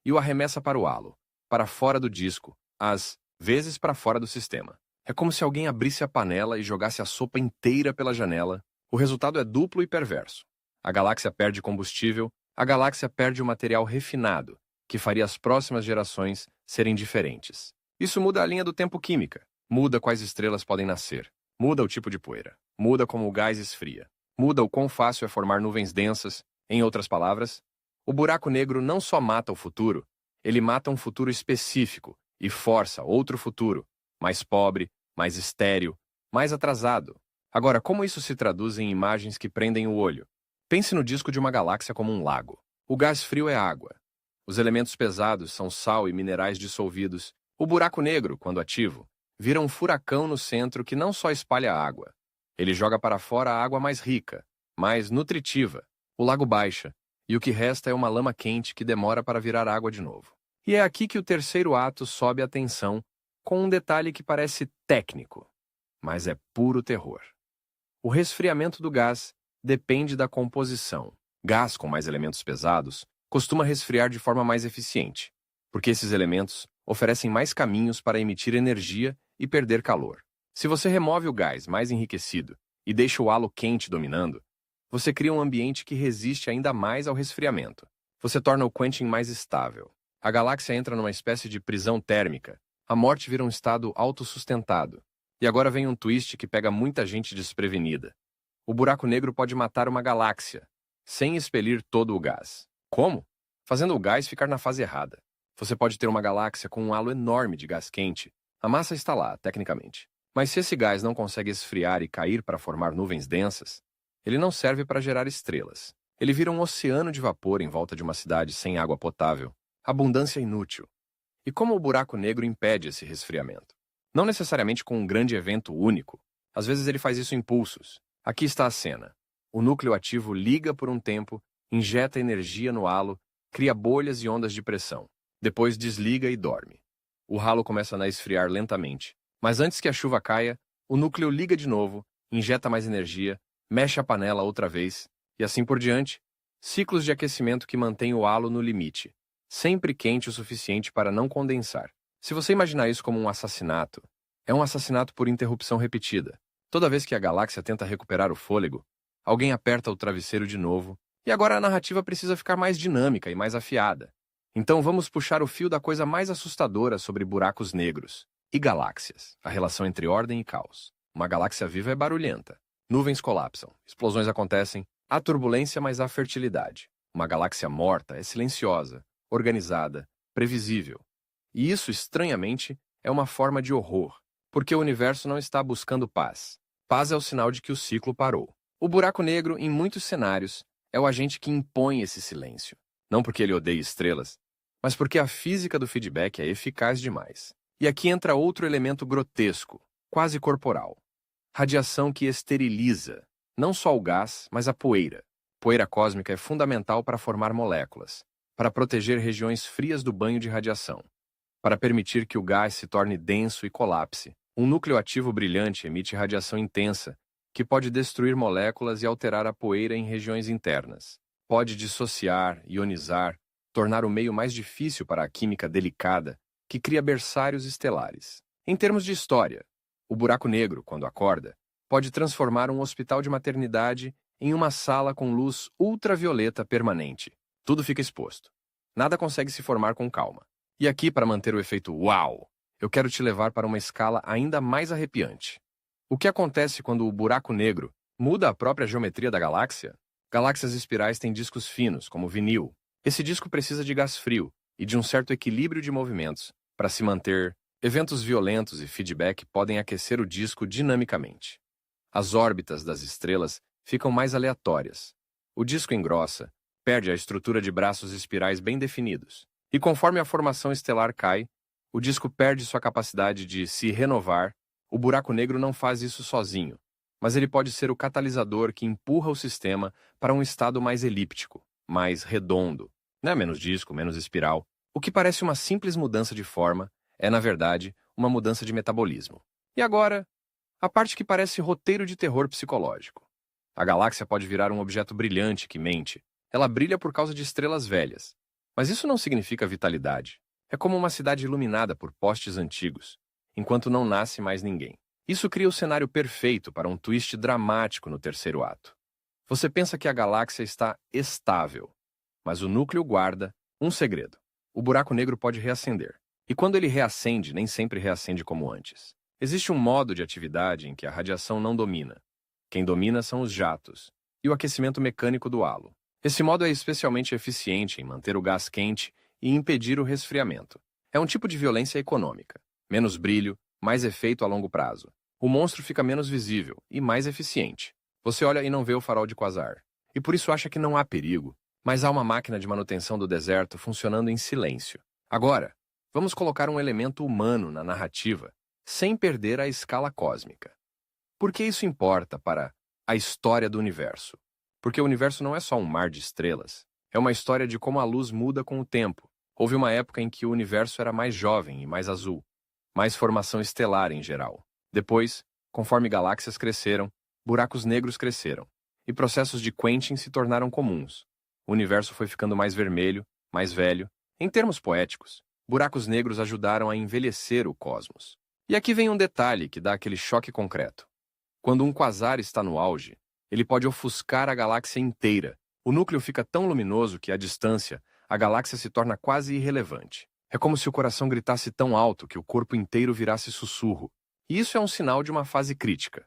e o arremessa para o halo, para fora do disco, às vezes para fora do sistema. É como se alguém abrisse a panela e jogasse a sopa inteira pela janela. O resultado é duplo e perverso. A galáxia perde combustível, a galáxia perde o material refinado, que faria as próximas gerações serem diferentes. Isso muda a linha do tempo química, muda quais estrelas podem nascer, muda o tipo de poeira, muda como o gás esfria, muda o quão fácil é formar nuvens densas. Em outras palavras, o buraco negro não só mata o futuro, ele mata um futuro específico e força outro futuro, mais pobre, mais estéril, mais atrasado. Agora, como isso se traduz em imagens que prendem o olho? Pense no disco de uma galáxia como um lago. O gás frio é água. Os elementos pesados são sal e minerais dissolvidos. O buraco negro, quando ativo, vira um furacão no centro que não só espalha água. Ele joga para fora a água mais rica, mais nutritiva. O lago baixa, e o que resta é uma lama quente que demora para virar água de novo. E é aqui que o terceiro ato sobe a tensão, com um detalhe que parece técnico, mas é puro terror. O resfriamento do gás depende da composição. Gás com mais elementos pesados costuma resfriar de forma mais eficiente, porque esses elementos oferecem mais caminhos para emitir energia e perder calor. Se você remove o gás mais enriquecido e deixa o halo quente dominando, você cria um ambiente que resiste ainda mais ao resfriamento. Você torna o quenching mais estável. A galáxia entra numa espécie de prisão térmica. A morte vira um estado autossustentado. E agora vem um twist que pega muita gente desprevenida. O buraco negro pode matar uma galáxia, sem expelir todo o gás. Como? Fazendo o gás ficar na fase errada. Você pode ter uma galáxia com um halo enorme de gás quente. A massa está lá, tecnicamente. Mas se esse gás não consegue esfriar e cair para formar nuvens densas, ele não serve para gerar estrelas. Ele vira um oceano de vapor em volta de uma cidade sem água potável. Abundância inútil. E como o buraco negro impede esse resfriamento? Não necessariamente com um grande evento único. Às vezes ele faz isso em pulsos. Aqui está a cena. O núcleo ativo liga por um tempo, injeta energia no halo, cria bolhas e ondas de pressão. Depois desliga e dorme. O halo começa a esfriar lentamente. Mas antes que a chuva caia, o núcleo liga de novo, injeta mais energia, mexe a panela outra vez, e assim por diante. Ciclos de aquecimento que mantêm o halo no limite, sempre quente o suficiente para não condensar. Se você imaginar isso como um assassinato, é um assassinato por interrupção repetida. Toda vez que a galáxia tenta recuperar o fôlego, alguém aperta o travesseiro de novo, e agora a narrativa precisa ficar mais dinâmica e mais afiada. Então vamos puxar o fio da coisa mais assustadora sobre buracos negros e galáxias, a relação entre ordem e caos. Uma galáxia viva é barulhenta. Nuvens colapsam, explosões acontecem, há turbulência, mas há fertilidade. Uma galáxia morta é silenciosa, organizada, previsível. E isso, estranhamente, é uma forma de horror, porque o universo não está buscando paz. Paz é o sinal de que o ciclo parou. O buraco negro, em muitos cenários, é o agente que impõe esse silêncio. Não porque ele odeia estrelas, mas porque a física do feedback é eficaz demais. E aqui entra outro elemento grotesco, quase corporal. Radiação que esteriliza, não só o gás, mas a poeira. Poeira cósmica é fundamental para formar moléculas, para proteger regiões frias do banho de radiação, para permitir que o gás se torne denso e colapse. Um núcleo ativo brilhante emite radiação intensa, que pode destruir moléculas e alterar a poeira em regiões internas. Pode dissociar, ionizar, tornar o meio mais difícil para a química delicada, que cria berçários estelares. Em termos de história, o buraco negro, quando acorda, pode transformar um hospital de maternidade em uma sala com luz ultravioleta permanente. Tudo fica exposto. Nada consegue se formar com calma. E aqui, para manter o efeito uau, eu quero te levar para uma escala ainda mais arrepiante. O que acontece quando o buraco negro muda a própria geometria da galáxia? Galáxias espirais têm discos finos, como vinil. Esse disco precisa de gás frio e de um certo equilíbrio de movimentos para se manter. Eventos violentos e feedback podem aquecer o disco dinamicamente. As órbitas das estrelas ficam mais aleatórias. O disco engrossa, perde a estrutura de braços espirais bem definidos. E conforme a formação estelar cai, o disco perde sua capacidade de se renovar. O buraco negro não faz isso sozinho, mas ele pode ser o catalisador que empurra o sistema para um estado mais elíptico, mais redondo, menos disco, menos espiral. O que parece uma simples mudança de forma é, na verdade, uma mudança de metabolismo. E agora, a parte que parece roteiro de terror psicológico. A galáxia pode virar um objeto brilhante que mente. Ela brilha por causa de estrelas velhas. Mas isso não significa vitalidade. É como uma cidade iluminada por postes antigos, enquanto não nasce mais ninguém. Isso cria o cenário perfeito para um twist dramático no terceiro ato. Você pensa que a galáxia está estável, mas o núcleo guarda um segredo. O buraco negro pode reacender. E quando ele reacende, nem sempre reacende como antes. Existe um modo de atividade em que a radiação não domina. Quem domina são os jatos e o aquecimento mecânico do halo. Esse modo é especialmente eficiente em manter o gás quente e impedir o resfriamento. É um tipo de violência econômica. Menos brilho, mais efeito a longo prazo. O monstro fica menos visível e mais eficiente. Você olha e não vê o farol de quasar. E por isso acha que não há perigo. Mas há uma máquina de manutenção do deserto funcionando em silêncio. Agora, vamos colocar um elemento humano na narrativa, sem perder a escala cósmica. Por que isso importa para a história do universo? Porque o universo não é só um mar de estrelas. É uma história de como a luz muda com o tempo. Houve uma época em que o universo era mais jovem e mais azul, mais formação estelar em geral. Depois, conforme galáxias cresceram, buracos negros cresceram, e processos de quenching se tornaram comuns. O universo foi ficando mais vermelho, mais velho. Em termos poéticos, buracos negros ajudaram a envelhecer o cosmos. E aqui vem um detalhe que dá aquele choque concreto. Quando um quasar está no auge, ele pode ofuscar a galáxia inteira. O núcleo fica tão luminoso que, à distância, a galáxia se torna quase irrelevante. É como se o coração gritasse tão alto que o corpo inteiro virasse sussurro. E isso é um sinal de uma fase crítica.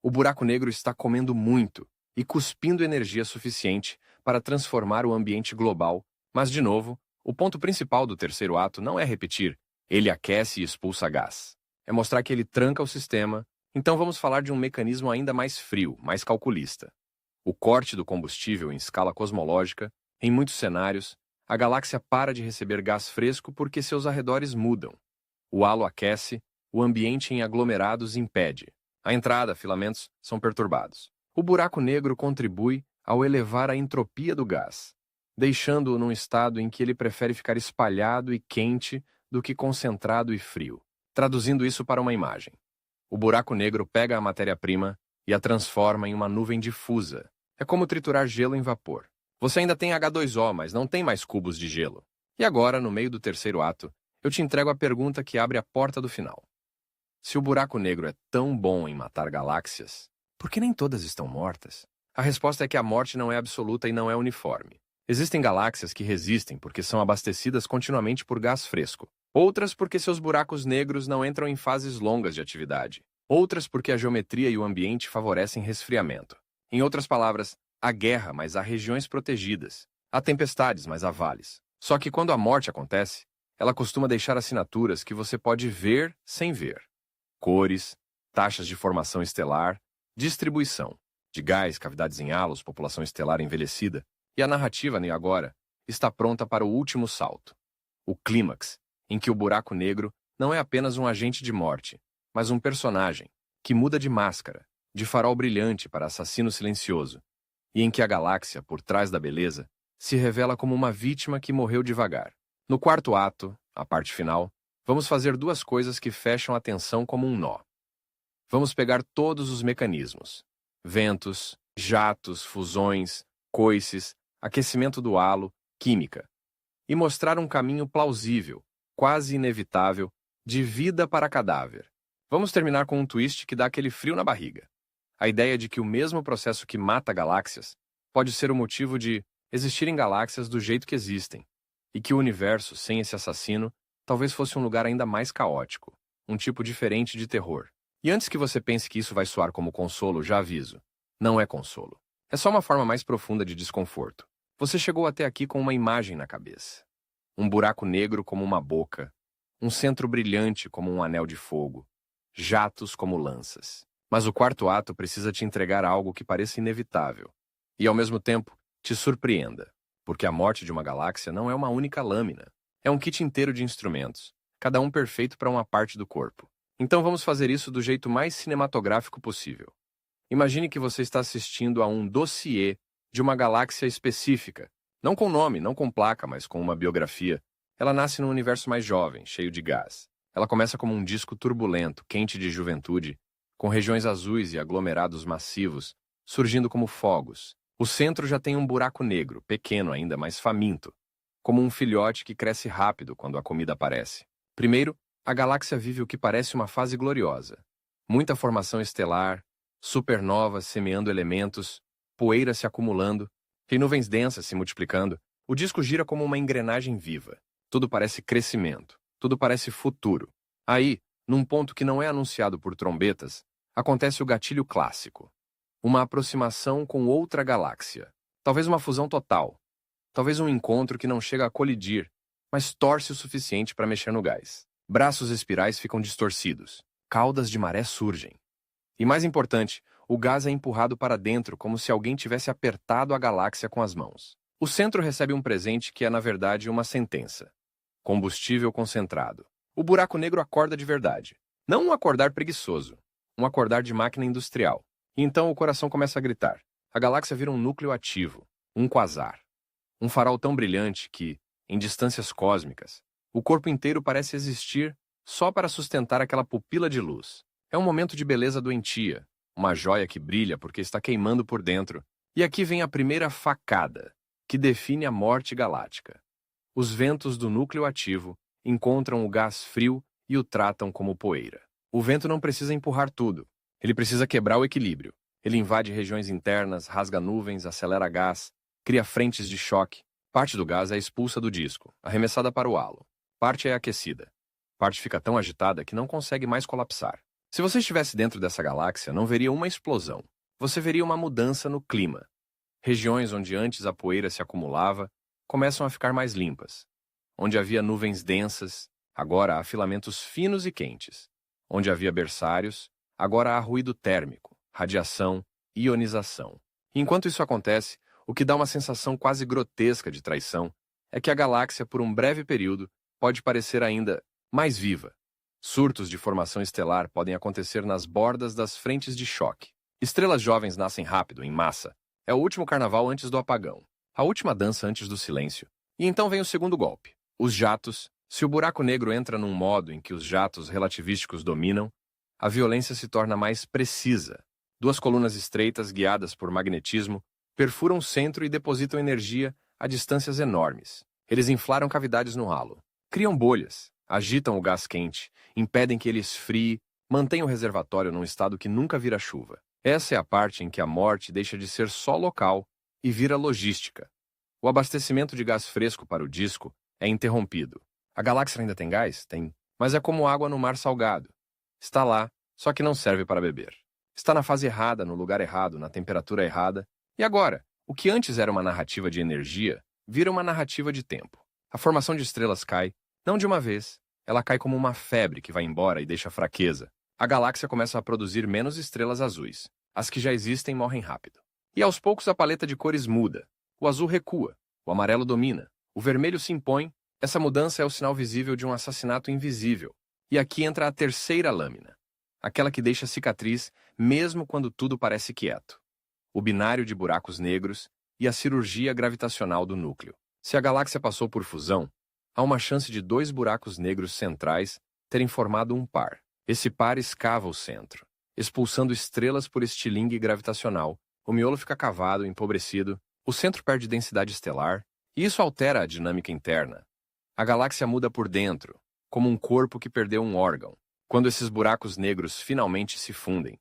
O buraco negro está comendo muito e cuspindo energia suficiente para transformar o ambiente global. Mas, de novo, o ponto principal do terceiro ato não é repetir, ele aquece e expulsa gás. É mostrar que ele tranca o sistema. Então vamos falar de um mecanismo ainda mais frio, mais calculista. O corte do combustível em escala cosmológica. Em muitos cenários, a galáxia para de receber gás fresco porque seus arredores mudam. O halo aquece, o ambiente em aglomerados impede. A entrada, filamentos, são perturbados. O buraco negro contribui ao elevar a entropia do gás, deixando-o num estado em que ele prefere ficar espalhado e quente do que concentrado e frio. Traduzindo isso para uma imagem. O buraco negro pega a matéria-prima e a transforma em uma nuvem difusa. É como triturar gelo em vapor. Você ainda tem H2O, mas não tem mais cubos de gelo. E agora, no meio do terceiro ato, eu te entrego a pergunta que abre a porta do final. Se o buraco negro é tão bom em matar galáxias, por que nem todas estão mortas? A resposta é que a morte não é absoluta e não é uniforme. Existem galáxias que resistem porque são abastecidas continuamente por gás fresco. Outras porque seus buracos negros não entram em fases longas de atividade. Outras porque a geometria e o ambiente favorecem resfriamento. Em outras palavras, há guerra, mas há regiões protegidas. Há tempestades, mas há vales. Só que quando a morte acontece, ela costuma deixar assinaturas que você pode ver sem ver. Cores, taxas de formação estelar, distribuição de gás, cavidades em halos, população estelar envelhecida, e a narrativa, nem agora, está pronta para o último salto. O clímax, em que o buraco negro não é apenas um agente de morte, mas um personagem que muda de máscara, de farol brilhante para assassino silencioso, e em que a galáxia, por trás da beleza, se revela como uma vítima que morreu devagar. No quarto ato, a parte final, vamos fazer duas coisas que fecham a tensão como um nó. Vamos pegar todos os mecanismos: ventos, jatos, fusões, coices, aquecimento do halo, química, e mostrar um caminho plausível, quase inevitável, de vida para cadáver. Vamos terminar com um twist que dá aquele frio na barriga. A ideia de que o mesmo processo que mata galáxias pode ser o motivo de existirem galáxias do jeito que existem, e que o universo, sem esse assassino, talvez fosse um lugar ainda mais caótico, um tipo diferente de terror. E antes que você pense que isso vai soar como consolo, já aviso. Não é consolo. É só uma forma mais profunda de desconforto. Você chegou até aqui com uma imagem na cabeça. Um buraco negro como uma boca, um centro brilhante como um anel de fogo, jatos como lanças. Mas o quarto ato precisa te entregar algo que pareça inevitável e, ao mesmo tempo, te surpreenda, porque a morte de uma galáxia não é uma única lâmina. É um kit inteiro de instrumentos, cada um perfeito para uma parte do corpo. Então vamos fazer isso do jeito mais cinematográfico possível. Imagine que você está assistindo a um dossiê de uma galáxia específica, não com nome, não com placa, mas com uma biografia. Ela nasce num universo mais jovem, cheio de gás. Ela começa como um disco turbulento, quente de juventude, com regiões azuis e aglomerados massivos, surgindo como fogos. O centro já tem um buraco negro, pequeno ainda, mas faminto, como um filhote que cresce rápido quando a comida aparece. Primeiro, a galáxia vive o que parece uma fase gloriosa. Muita formação estelar, supernovas semeando elementos, poeira se acumulando, e nuvens densas se multiplicando. O disco gira como uma engrenagem viva. Tudo parece crescimento, tudo parece futuro. Aí, num ponto que não é anunciado por trombetas, acontece o gatilho clássico. Uma aproximação com outra galáxia. Talvez uma fusão total. Talvez um encontro que não chega a colidir, mas torce o suficiente para mexer no gás. Braços espirais ficam distorcidos. Caudas de maré surgem. E mais importante, o gás é empurrado para dentro como se alguém tivesse apertado a galáxia com as mãos. O centro recebe um presente que é, na verdade, uma sentença. Combustível concentrado. O buraco negro acorda de verdade. Não um acordar preguiçoso. Um acordar de máquina industrial. E então o coração começa a gritar. A galáxia vira um núcleo ativo. Um quasar. Um farol tão brilhante que, em distâncias cósmicas, o corpo inteiro parece existir só para sustentar aquela pupila de luz. É um momento de beleza doentia, uma joia que brilha porque está queimando por dentro. E aqui vem a primeira facada, que define a morte galáctica. Os ventos do núcleo ativo encontram o gás frio e o tratam como poeira. O vento não precisa empurrar tudo. Ele precisa quebrar o equilíbrio. Ele invade regiões internas, rasga nuvens, acelera gás, cria frentes de choque. Parte do gás é expulsa do disco, arremessada para o halo. Parte é aquecida. Parte fica tão agitada que não consegue mais colapsar. Se você estivesse dentro dessa galáxia, não veria uma explosão. Você veria uma mudança no clima. Regiões onde antes a poeira se acumulava começam a ficar mais limpas. Onde havia nuvens densas, agora há filamentos finos e quentes. Onde havia berçários, agora há ruído térmico, radiação, ionização. Enquanto isso acontece, o que dá uma sensação quase grotesca de traição é que a galáxia, por um breve período, pode parecer ainda mais viva. Surtos de formação estelar podem acontecer nas bordas das frentes de choque. Estrelas jovens nascem rápido, em massa. É o último carnaval antes do apagão. A última dança antes do silêncio. E então vem o segundo golpe. Os jatos. Se o buraco negro entra num modo em que os jatos relativísticos dominam, a violência se torna mais precisa. Duas colunas estreitas, guiadas por magnetismo, perfuram o centro e depositam energia a distâncias enormes. Eles inflaram cavidades no halo. Criam bolhas, agitam o gás quente, impedem que ele esfrie, mantêm o reservatório num estado que nunca vira chuva. Essa é a parte em que a morte deixa de ser só local e vira logística. O abastecimento de gás fresco para o disco é interrompido. A galáxia ainda tem gás? Tem. Mas é como água no mar salgado. Está lá, só que não serve para beber. Está na fase errada, no lugar errado, na temperatura errada. E agora, o que antes era uma narrativa de energia, vira uma narrativa de tempo. A formação de estrelas cai, não de uma vez. Ela cai como uma febre que vai embora e deixa fraqueza. A galáxia começa a produzir menos estrelas azuis. As que já existem morrem rápido. E aos poucos a paleta de cores muda. O azul recua, o amarelo domina, o vermelho se impõe. Essa mudança é o sinal visível de um assassinato invisível. E aqui entra a terceira lâmina. Aquela que deixa cicatriz mesmo quando tudo parece quieto. O binário de buracos negros e a cirurgia gravitacional do núcleo. Se a galáxia passou por fusão, há uma chance de dois buracos negros centrais terem formado um par. Esse par escava o centro, expulsando estrelas por estilingue gravitacional. O miolo fica cavado, empobrecido, o centro perde densidade estelar, e isso altera a dinâmica interna. A galáxia muda por dentro, como um corpo que perdeu um órgão. Quando esses buracos negros finalmente se fundem,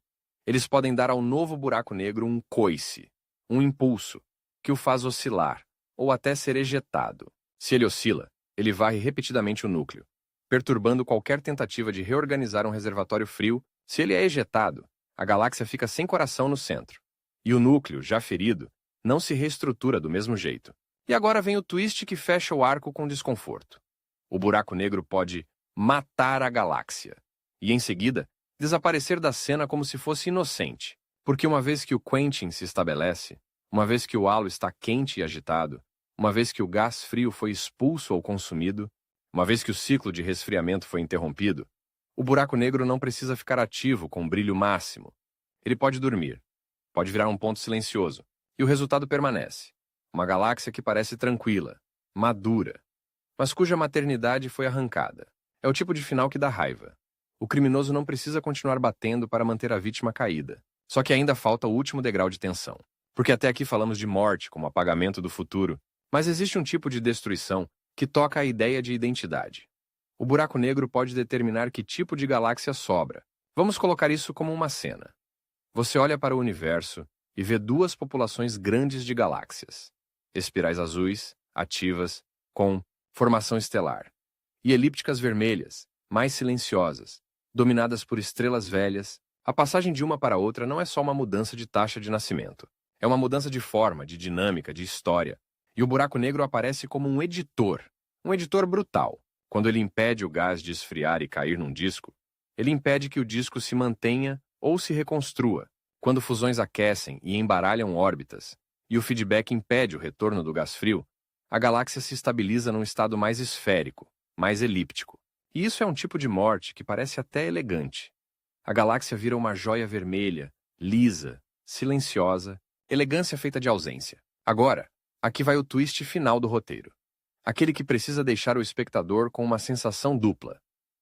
eles podem dar ao novo buraco negro um coice, um impulso, que o faz oscilar, ou até ser ejetado. Se ele oscila, ele varre repetidamente o núcleo, perturbando qualquer tentativa de reorganizar um reservatório frio. Se ele é ejetado, a galáxia fica sem coração no centro. E o núcleo, já ferido, não se reestrutura do mesmo jeito. E agora vem o twist que fecha o arco com desconforto. O buraco negro pode matar a galáxia. E, em seguida, desaparecer da cena como se fosse inocente. Porque uma vez que o quenching se estabelece, uma vez que o halo está quente e agitado, uma vez que o gás frio foi expulso ou consumido, uma vez que o ciclo de resfriamento foi interrompido, o buraco negro não precisa ficar ativo com brilho máximo. Ele pode dormir, pode virar um ponto silencioso, e o resultado permanece. Uma galáxia que parece tranquila, madura, mas cuja maternidade foi arrancada. É o tipo de final que dá raiva. O criminoso não precisa continuar batendo para manter a vítima caída. Só que ainda falta o último degrau de tensão. Porque até aqui falamos de morte como apagamento do futuro, mas existe um tipo de destruição que toca a ideia de identidade. O buraco negro pode determinar que tipo de galáxia sobra. Vamos colocar isso como uma cena. Você olha para o universo e vê duas populações grandes de galáxias. Espirais azuis, ativas, com formação estelar. E elípticas vermelhas, mais silenciosas, dominadas por estrelas velhas. A passagem de uma para outra não é só uma mudança de taxa de nascimento. É uma mudança de forma, de dinâmica, de história. E o buraco negro aparece como um editor brutal. Quando ele impede o gás de esfriar e cair num disco, ele impede que o disco se mantenha ou se reconstrua. Quando fusões aquecem e embaralham órbitas, e o feedback impede o retorno do gás frio, a galáxia se estabiliza num estado mais esférico, mais elíptico. E isso é um tipo de morte que parece até elegante. A galáxia vira uma joia vermelha, lisa, silenciosa, elegância feita de ausência. Agora, aqui vai o twist final do roteiro. Aquele que precisa deixar o espectador com uma sensação dupla: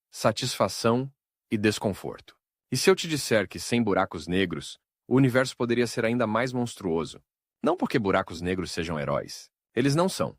satisfação e desconforto. E se eu te disser que sem buracos negros, o universo poderia ser ainda mais monstruoso? Não porque buracos negros sejam heróis. Eles não são.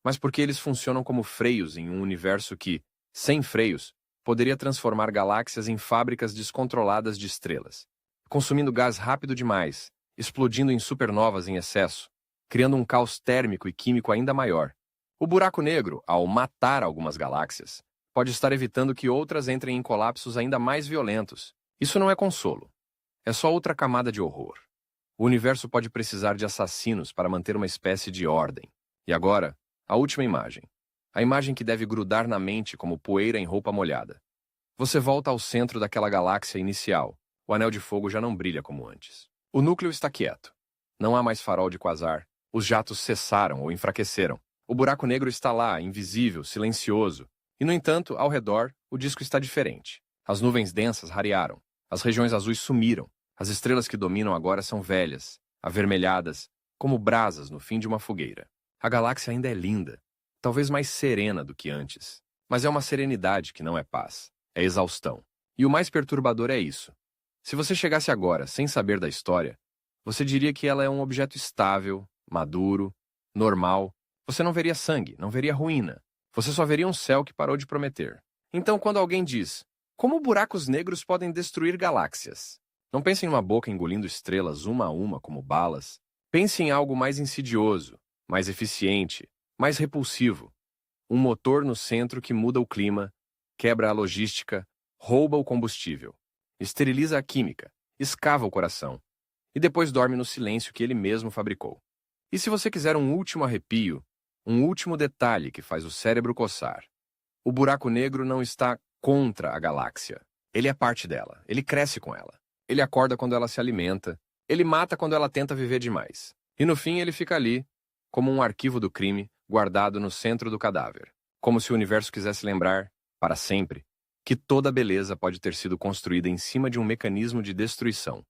Mas porque eles funcionam como freios em um universo que, sem freios, poderia transformar galáxias em fábricas descontroladas de estrelas, consumindo gás rápido demais, explodindo em supernovas em excesso, criando um caos térmico e químico ainda maior. O buraco negro, ao matar algumas galáxias, pode estar evitando que outras entrem em colapsos ainda mais violentos. Isso não é consolo. É só outra camada de horror. O universo pode precisar de assassinos para manter uma espécie de ordem. E agora, a última imagem. A imagem que deve grudar na mente como poeira em roupa molhada. Você volta ao centro daquela galáxia inicial. O anel de fogo já não brilha como antes. O núcleo está quieto. Não há mais farol de quasar. Os jatos cessaram ou enfraqueceram. O buraco negro está lá, invisível, silencioso. E, no entanto, ao redor, o disco está diferente. As nuvens densas rarearam. As regiões azuis sumiram. As estrelas que dominam agora são velhas, avermelhadas, como brasas no fim de uma fogueira. A galáxia ainda é linda, talvez mais serena do que antes. Mas é uma serenidade que não é paz, é exaustão. E o mais perturbador é isso. Se você chegasse agora sem saber da história, você diria que ela é um objeto estável, maduro, normal. Você não veria sangue, não veria ruína. Você só veria um céu que parou de prometer. Então, quando alguém diz, como buracos negros podem destruir galáxias? Não pense em uma boca engolindo estrelas uma a uma como balas. Pense em algo mais insidioso, mais eficiente, mais repulsivo. Um motor no centro que muda o clima, quebra a logística, rouba o combustível, esteriliza a química, escava o coração e depois dorme no silêncio que ele mesmo fabricou. E se você quiser um último arrepio, um último detalhe que faz o cérebro coçar, o buraco negro não está contra a galáxia. Ele é parte dela, ele cresce com ela. Ele acorda quando ela se alimenta, ele mata quando ela tenta viver demais. E no fim ele fica ali, como um arquivo do crime, guardado no centro do cadáver. Como se o universo quisesse lembrar, para sempre, que toda beleza pode ter sido construída em cima de um mecanismo de destruição.